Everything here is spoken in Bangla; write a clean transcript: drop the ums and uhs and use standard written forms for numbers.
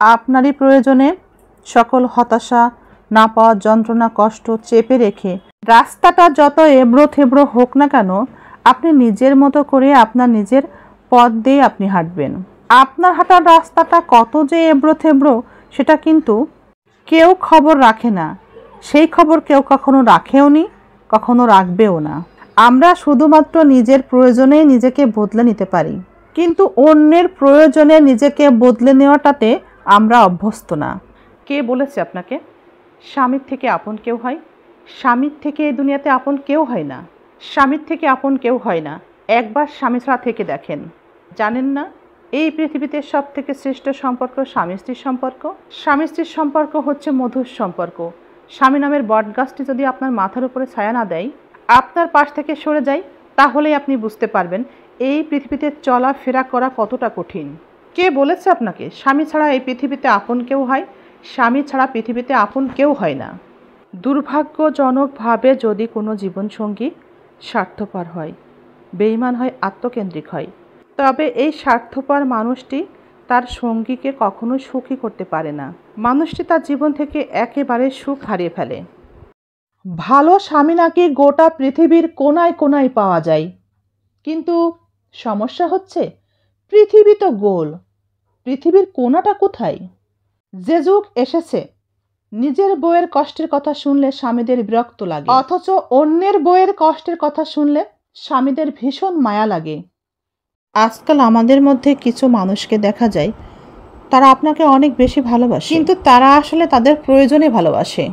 আপনারই প্রয়োজনে সকল হতাশা, না পাওয়ার যন্ত্রণা, কষ্ট চেপে রেখে রাস্তাটা যত এবড়ো থেবড়ো হোক না কেন, আপনি নিজের মতো করে আপনার নিজের পথ দিয়ে আপনি হাঁটবেন। আপনার হাঁটার রাস্তাটা কত যে এবড়ো থেবড়ো সেটা কিন্তু কেউ খবর রাখে না। সেই খবর কেউ কখনো রাখেও নি, কখনো রাখবেও না। আমরা শুধুমাত্র নিজের প্রয়োজনেই নিজেকে বদলে নিতে পারি, কিন্তু অন্যের প্রয়োজনে নিজেকে বদলে নেওয়াটাতে আমরা অভ্যস্ত না। কে বলেছে আপনাকে স্বামীর থেকে আপন কেউ হয়? স্বামীর থেকে এই দুনিয়াতে আপন কেউ হয় না। স্বামীর থেকে আপন কেউ হয় না। একবার স্বামী ছাড়া থেকে দেখেন, জানেন না এই পৃথিবীতে সব থেকে শ্রেষ্ঠ সম্পর্ক স্বামী স্ত্রীর সম্পর্ক। স্বামী স্ত্রীর সম্পর্ক হচ্ছে মধুর সম্পর্ক। স্বামী নামের বটগাছটি যদি আপনার মাথার উপরে ছায়া না দেয়, আপনার পাশ থেকে সরে যায়, তাহলেই আপনি বুঝতে পারবেন এই পৃথিবীতে চলাফেরা করা কতটা কঠিন। কে বলেছে আপনাকে স্বামী ছাড়া এই পৃথিবীতে আপন কেউ হয়? স্বামী ছাড়া পৃথিবীতে আপন কেউ হয় না। দুর্ভাগ্যজনকভাবে যদি কোনো জীবনসঙ্গী স্বার্থপর হয়, বেঈমান হয়, আত্মকেন্দ্রিক হয়, তবে এই স্বার্থপর মানুষটি তার সঙ্গীকে কখনো সুখী করতে পারে না। মানুষটি তার জীবন থেকে একেবারে সুখ হারিয়ে ফেলে। ভালো স্বামী নাকি গোটা পৃথিবীর কোনায় কোনায় পাওয়া যায়, কিন্তু সমস্যা হচ্ছে পৃথিবী তো গোল, পৃথিবীর কোনাটা কোথায়? যে যুগ এসেছে নিজের বউয়ের কষ্টের কথা শুনলে স্বামীদের বিরক্ত লাগে, অথচ অন্যের বউয়ের কষ্টের কথা শুনলে স্বামীদের ভীষণ মায়া লাগে। আজকাল আমাদের মধ্যে কিছু মানুষকে দেখা যায় তারা আপনাকে অনেক বেশি ভালোবাসে, কিন্তু তারা আসলে তাদের প্রয়োজনে ভালোবাসে।